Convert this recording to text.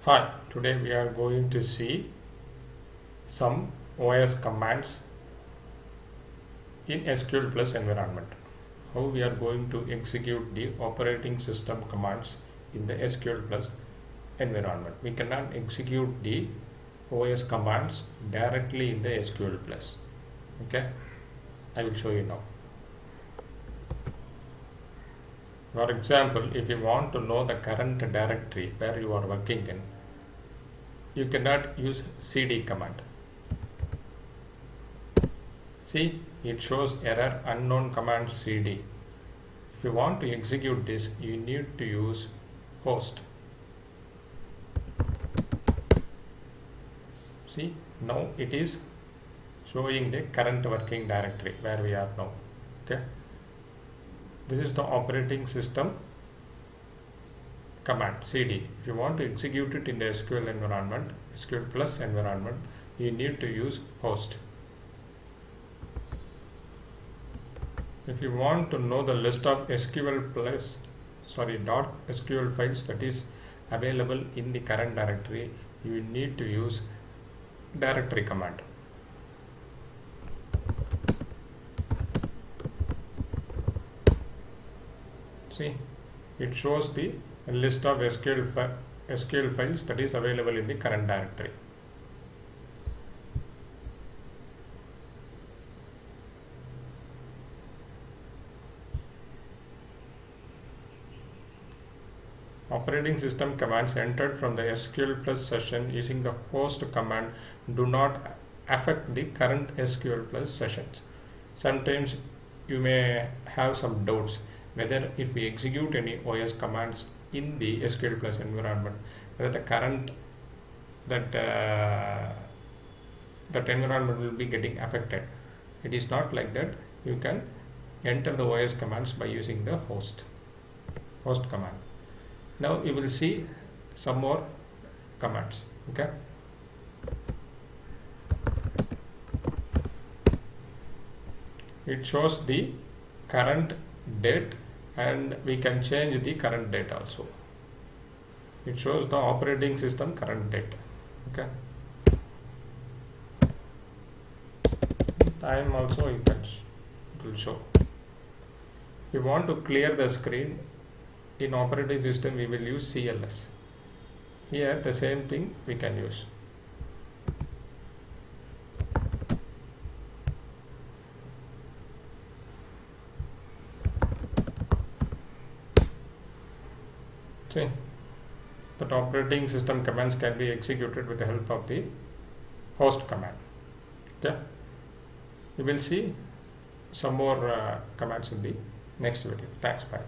Hi, today we are going to see some OS commands in SQL Plus environment. How we are going to execute the operating system commands in the SQL Plus environment. We cannot execute the OS commands directly in the SQL Plus. Okay, I will show you now. For example, if you want to know the current directory where you are working in, you cannot use cd command. See, it shows error unknown command cd. If you want to execute this, you need to use host. See, now it is showing the current working directory where we are now. Okay, this is the operating system command cd. If you want to execute it in the SQL environment, SQL Plus environment, you need to use host. If you want to know the list of .SQL files that is available in the current directory, you need to use directory command. See, it shows the list of SQL files that is available in the current directory. Operating system commands entered from the SQL Plus session using the host command do not affect the current SQL Plus sessions. Sometimes you may have some doubts whether if we execute any OS commands in the SQL Plus environment, whether the current that environment will be getting affected. It is not like that. You can enter the OS commands by using the host command. Now you will see some more commands. Okay, it shows the current date and we can change the current date also. It shows the operating system current date. Okay, time also it will show. If you want to clear the screen in operating system, we will use CLS. Here the same thing we can use. See, that operating system commands can be executed with the help of the host command. Okay, you will see some more commands in the next video. Thanks, bye.